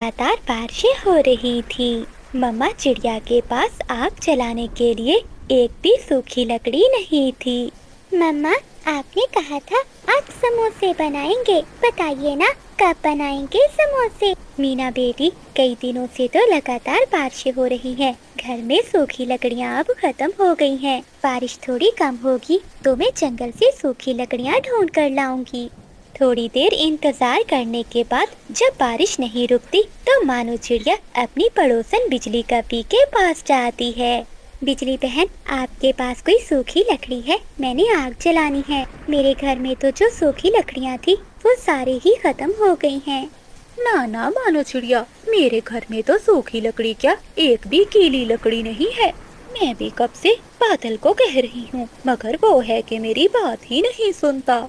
लगातार बारिशें हो रही थी। मम्मा चिड़िया के पास आग जलाने के लिए एक भी सूखी लकड़ी नहीं थी। मम्मा, आपने कहा था आज समोसे बनाएंगे, बताइए ना कब बनाएंगे समोसे? मीना बेटी, कई दिनों से तो लगातार बारिशें हो रही हैं। घर में सूखी लकड़ियाँ अब खत्म हो गई हैं। बारिश थोड़ी कम होगी तो मैं जंगल से सूखी लकड़ियाँ ढूंढ कर लाऊंगी। थोड़ी देर इंतजार करने के बाद जब बारिश नहीं रुकती तो मानो चिड़िया अपनी पड़ोसन बिजली कपी के पास जाती है। बिजली बहन, आपके पास कोई सूखी लकड़ी है? मैंने आग जलानी है। मेरे घर में तो जो सूखी लकड़ियाँ थी वो सारी ही खत्म हो गई हैं। ना ना मानो चिड़िया, मेरे घर में तो सूखी लकड़ी क्या, एक भी गीली लकड़ी नहीं है। मैं भी कब से बादल को कह रही हूँ, मगर वो है कि मेरी बात ही नहीं सुनता।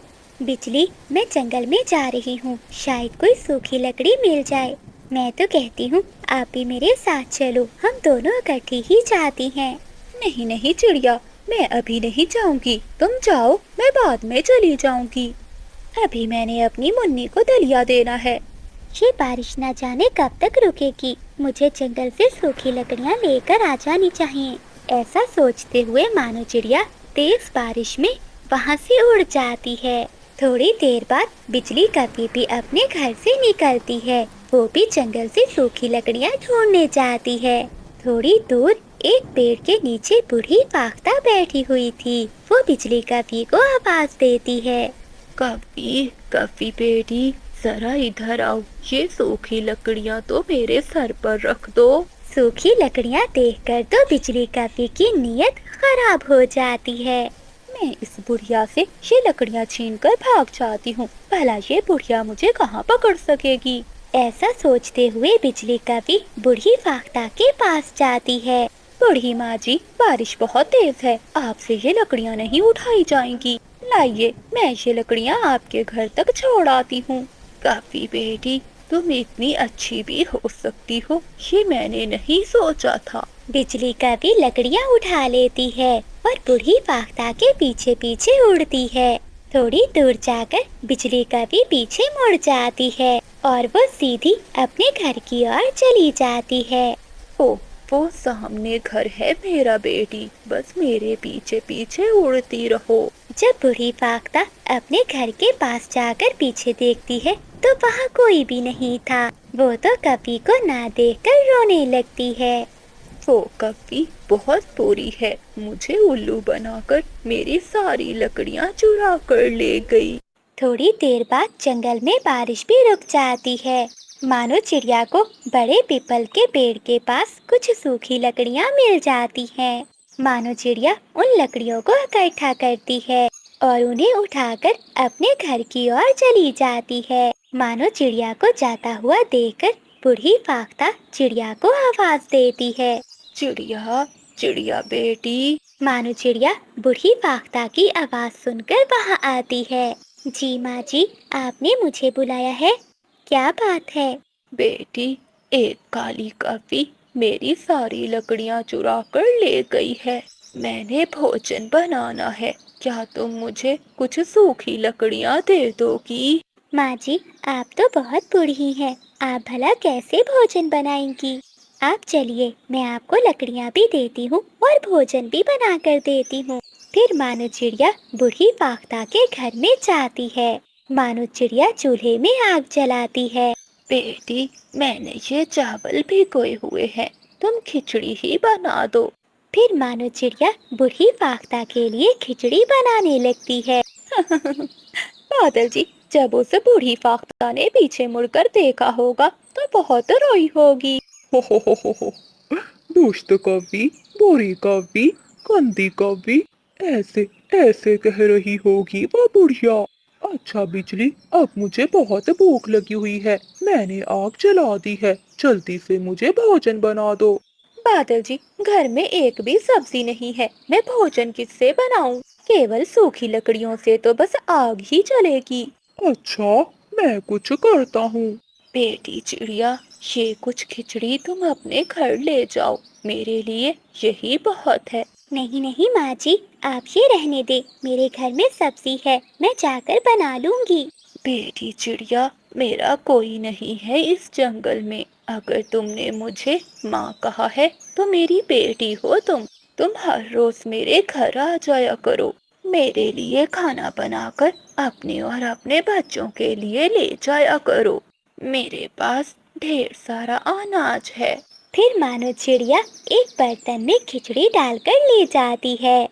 बिजली, मैं जंगल में जा रही हूँ, शायद कोई सूखी लकड़ी मिल जाए। मैं तो कहती हूँ आप भी मेरे साथ चलो, हम दोनों इकट्ठी ही जाती हैं। नहीं नहीं चिड़िया, मैं अभी नहीं जाऊंगी, तुम जाओ, मैं बाद में चली जाऊंगी। अभी मैंने अपनी मुन्नी को दलिया देना है। ये बारिश न जाने कब तक रुकेगी। मुझे जंगल से सूखी लकड़ियाँ लेकर आ जानी चाहिए। ऐसा सोचते हुए मानो चिड़िया तेज बारिश में वहाँ से उड़ जाती है। थोड़ी देर बाद बिजली कभी भी अपने घर से निकलती है। वो भी जंगल से सूखी लकड़ियाँ ढूंढने जाती है। थोड़ी दूर एक पेड़ के नीचे बूढ़ी फाख्ता बैठी हुई थी। वो बिजली कभी को आवाज देती है। कभी कभी बेटी, जरा इधर आओ, ये सूखी लकड़ियाँ तो मेरे सर पर रख दो। सूखी लकड़ियाँ देखकर तो बिजली कपी की नीयत खराब हो जाती है। मैं इस बुढ़िया से ये लकड़ियाँ छीन कर भाग जाती हूँ, भला ये बुढ़िया मुझे कहाँ पकड़ सकेगी। ऐसा सोचते हुए बिजली कपी बूढ़ी फाख्ता के पास जाती है। बूढ़ी माँ जी, बारिश बहुत तेज है, आपसे ये लकड़ियाँ नहीं उठाई जाएंगी। लाइए, मैं ये लकड़ियाँ आपके घर तक छोड़ आती हूँ। काफी बेटी, तुम इतनी अच्छी भी हो सकती हो, ये मैंने नहीं सोचा था। बिजली कपी लकड़ियाँ उठा लेती है और बूढ़ी फाख्ता के पीछे पीछे उड़ती है। थोड़ी दूर जाकर बिजली कपी पीछे मुड़ जाती है और वो सीधी अपने घर की ओर चली जाती है। ओ, वो सामने घर है मेरा बेटी, बस मेरे पीछे पीछे उड़ती रहो। जब बूढ़ी फाख्ता अपने घर के पास जाकर पीछे देखती है तो वहाँ कोई भी नहीं था। वो तो कपी को ना देखकर रोने लगती है। वो कपी बहुत बुरी है, मुझे उल्लू बनाकर मेरी सारी लकड़ियाँ चुरा कर ले गई। थोड़ी देर बाद जंगल में बारिश भी रुक जाती है। मानो चिड़िया को बड़े पीपल के पेड़ के पास कुछ सूखी लकड़ियाँ मिल जाती हैं। मानो चिड़िया उन लकड़ियों को इकट्ठा करती है और उन्हें उठाकर अपने घर की ओर चली जाती है। मानो चिड़िया को जाता हुआ देखकर बूढ़ी फाख्ता चिड़िया को आवाज देती है। चिड़िया, चिड़िया बेटी। मानो चिड़िया बूढ़ी फाख्ता की आवाज सुनकर वहाँ आती है। जी माँ जी, आपने मुझे बुलाया है, क्या बात है? बेटी, एक काली कपी मेरी सारी लकड़ियाँ चुरा कर ले गई है। मैंने भोजन बनाना है, क्या तुम मुझे कुछ सूखी लकड़ियाँ दे दोगी? माँ जी, आप तो बहुत बूढ़ी हैं, आप भला कैसे भोजन बनाएंगी? आप चलिए, मैं आपको लकड़ियाँ भी देती हूँ और भोजन भी बना कर देती हूँ। फिर मानो चिड़िया बूढ़ी फाख्ता के घर में जाती है। मानो चिड़िया चूल्हे में आग जलाती है। बेटी, मैंने ये चावल भिगोए हुए हैं, तुम खिचड़ी ही बना दो। फिर मानो चिड़िया बूढ़ी फाख्ता के लिए खिचड़ी बनाने लगती है। बादल जी, जब उस बूढ़ी फाख्ता ने पीछे मुड़कर देखा होगा तो बहुत रोई होगी। हो, दुष्ट कवि, बुरी कवि, गंदी कवि, ऐसे ऐसे कह रही होगी वो बुढ़िया। अच्छा बिजली, अब मुझे बहुत भूख लगी हुई है, मैंने आग जला दी है, जल्दी से मुझे भोजन बना दो। बादल जी, घर में एक भी सब्जी नहीं है, मैं भोजन किससे बनाऊं? केवल सूखी लकड़ियों से तो बस आग ही जलेगी। अच्छा, मैं कुछ करता हूँ। बेटी चिड़िया, ये कुछ खिचड़ी तुम अपने घर ले जाओ, मेरे लिए यही बहुत है। नहीं नहीं माँ जी, आप ये रहने दे, मेरे घर में सब्जी है, मैं जाकर बना लूंगी। बेटी चिड़िया, मेरा कोई नहीं है इस जंगल में। अगर तुमने मुझे माँ कहा है तो मेरी बेटी हो तुम हर रोज मेरे घर आ जाया करो। मेरे लिए खाना बनाकर अपने और अपने बच्चों के लिए ले जाया करो। मेरे पास ढेर सारा अनाज है। फिर मानो चिड़िया एक बर्तन में खिचड़ी डालकर ले जाती है।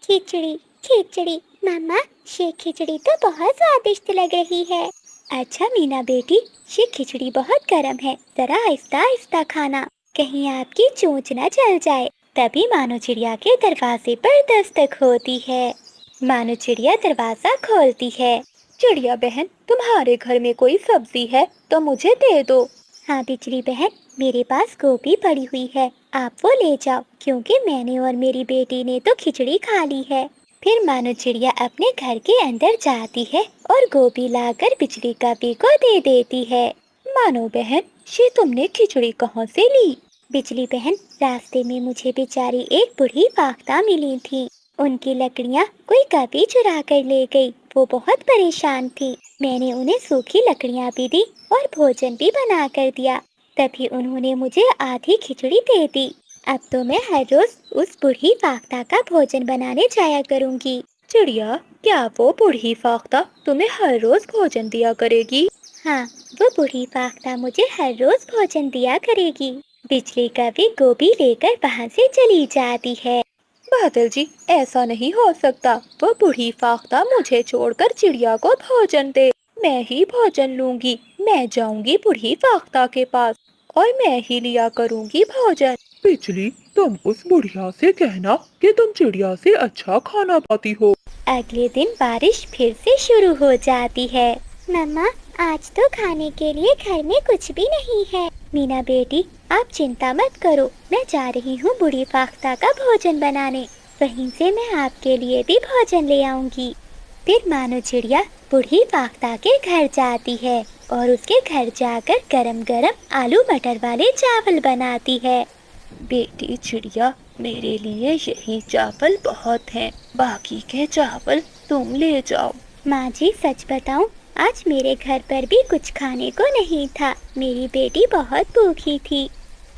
खिचड़ी खिचड़ी, मम्मा ये खिचड़ी तो बहुत स्वादिष्ट लग रही है। अच्छा मीना बेटी, ये खिचड़ी बहुत गर्म है, जरा आहिस्ता आहिस्ता खाना, कहीं आपकी चोंच न जल जाए। तभी मानो चिड़िया के दरवाजे पर दस्तक होती है। मानो चिड़िया दरवाजा खोलती है। चिड़िया बहन, तुम्हारे घर में कोई सब्जी है तो मुझे दे दो। हाँ बिजली बहन, मेरे पास गोभी पड़ी हुई है, आप वो ले जाओ, क्योंकि मैंने और मेरी बेटी ने तो खिचड़ी खा ली है। फिर मानो चिड़िया अपने घर के अंदर जाती है और गोभी लाकर बिजली कपी को दे देती है। मानो बहन, ये तुमने खिचड़ी कहाँ से ली? बिजली बहन, रास्ते में मुझे बेचारी एक बूढ़ी फाख्ता मिली थी। उनकी लकड़ियाँ कोई कभी चुरा कर ले गई। वो बहुत परेशान थी। मैंने उन्हें सूखी लकड़ियाँ भी दी और भोजन भी बना कर दिया। तभी उन्होंने मुझे आधी खिचड़ी दे दी। अब तो मैं हर रोज उस बूढ़ी फाख्ता का भोजन बनाने जाया करूँगी। चिड़िया, क्या वो बूढ़ी फाख्ता तुम्हें हर रोज भोजन दिया करेगी? हाँ, वो बूढ़ी फाख्ता मुझे हर रोज भोजन दिया करेगी। बिजली कभी गोभी लेकर वहाँ से चली जाती है। बादल जी, ऐसा नहीं हो सकता। वो बूढ़ी फाख्ता मुझे छोड़कर चिड़िया को भोजन दे। मैं ही भोजन लूंगी। मैं जाऊंगी बूढ़ी फाख्ता के पास और मैं ही लिया करूंगी भोजन। बिजली, तुम उस बुढ़िया से कहना कि तुम चिड़िया से अच्छा खाना पाती हो। अगले दिन बारिश फिर से शुरू हो जाती है। मम्मा, आज तो खाने के लिए घर में कुछ भी नहीं है। मीना बेटी, आप चिंता मत करो, मैं जा रही हूँ बूढ़ी फाख्ता का भोजन बनाने। वहीं से मैं आपके लिए भी भोजन ले आऊंगी। फिर मानो चिड़िया बूढ़ी फाख्ता के घर जाती है और उसके घर जाकर गरम गरम आलू मटर वाले चावल बनाती है। बेटी चिड़िया, मेरे लिए यही चावल बहुत हैं। बाकी के चावल तुम ले जाओ। माँ जी, सच बताऊं, आज मेरे घर पर भी कुछ खाने को नहीं था। मेरी बेटी बहुत भूखी थी।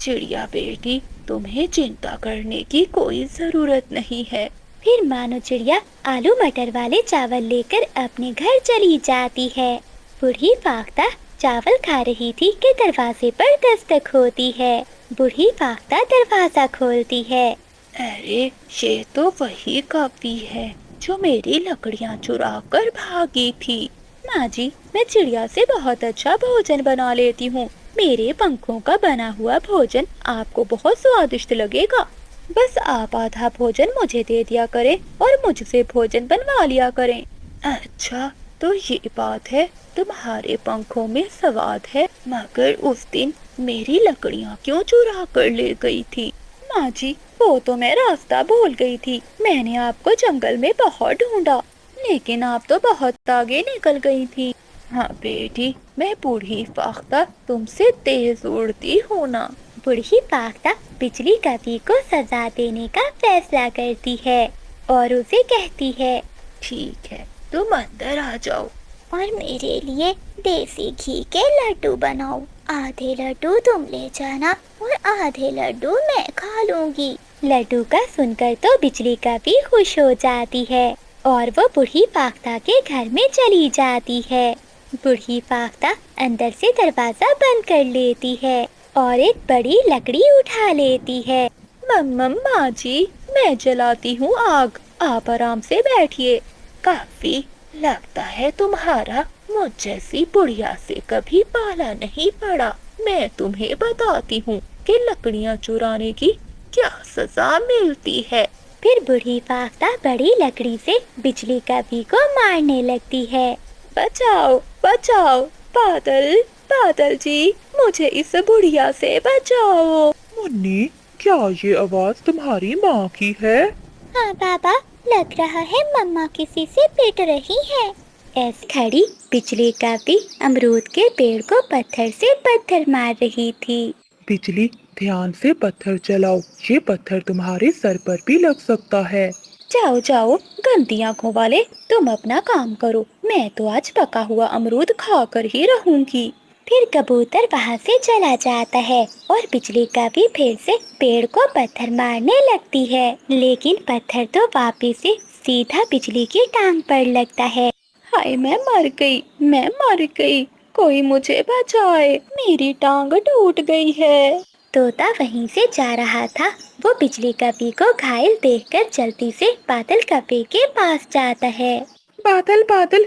चिड़िया बेटी, तुम्हें चिंता करने की कोई जरूरत नहीं है। फिर मानो चिड़िया आलू मटर वाले चावल लेकर अपने घर चली जाती है। बूढ़ी फाख्ता चावल खा रही थी कि दरवाजे पर दस्तक होती है। बूढ़ी फाख्ता दरवाजा खोलती है। अरे, ये तो वही कपी है जो मेरी लकड़ियाँ चुरा कर भागी थी। माँ जी, मैं चिड़िया से बहुत अच्छा भोजन बना लेती हूँ। मेरे पंखों का बना हुआ भोजन आपको बहुत स्वादिष्ट लगेगा। बस आप आधा भोजन मुझे दे दिया करें और मुझसे भोजन बनवा लिया करें। अच्छा, तो ये बात है, तुम्हारे पंखों में स्वाद है, मगर उस दिन मेरी लकड़ियाँ क्यों चुरा कर ले गई थी? माँ जी, वो तो मैं रास्ता भूल गई थी। मैंने आपको जंगल में बहुत ढूंढा, लेकिन आप तो बहुत आगे निकल गई थी। हाँ बेटी, मैं बूढ़ी फाख्ता तुमसे तेज उड़ती हूँ ना। बूढ़ी फाख्ता बिजली कपी को सजा देने का फैसला करती है और उसे कहती है, ठीक है, तुम अंदर आ जाओ और मेरे लिए देसी घी के लड्डू बनाओ। आधे लड्डू तुम ले जाना और आधे लड्डू मैं खा लूंगी। लड्डू का सुनकर तो बिजली कपी खुश हो जाती है और वो बूढ़ी फाख्ता के घर में चली जाती है। बूढ़ी फाख्ता अंदर से दरवाजा बंद कर लेती है और एक बड़ी लकड़ी उठा लेती है। माँ जी, मैं जलाती हूँ आग, आप आराम से बैठिए। काफी लगता है तुम्हारा मुझ जैसी बुढ़िया से कभी पाला नहीं पड़ा। मैं तुम्हें बताती हूँ कि लकड़ियाँ चुराने की क्या सजा मिलती है। फिर बूढ़ी फाख्ता बड़ी लकड़ी से बिजली कपी को मारने लगती है। बचाओ बचाओ, बादल बादल जी, मुझे इस बुढ़िया से बचाओ। मुन्नी, क्या ये आवाज तुम्हारी माँ की है? हाँ बाबा, लग रहा है मम्मा किसी से पिट रही है। ऐसी खड़ी बिजली कपी अमरूद के पेड़ को पत्थर से पत्थर मार रही थी। बिजली, ध्यान से पत्थर चलाओ, ये पत्थर तुम्हारे सर पर भी लग सकता है। जाओ जाओ गंदी आंखों वाले, तुम अपना काम करो, मैं तो आज पका हुआ अमरूद खा कर ही रहूंगी। फिर कबूतर वहाँ से चला जाता है और बिजली का भी फिर से पेड़ को पत्थर मारने लगती है, लेकिन पत्थर तो वापिस से सीधा बिजली की टांग पर लगता है। हाय मैं मर गई, कोई मुझे बचाए, मेरी टांग टूट गई है। तोता वहीं से जा रहा था, वो बिजली कपी को घायल देखकर जल्दी से बादल कपी के पास जाता है। बादल बादल,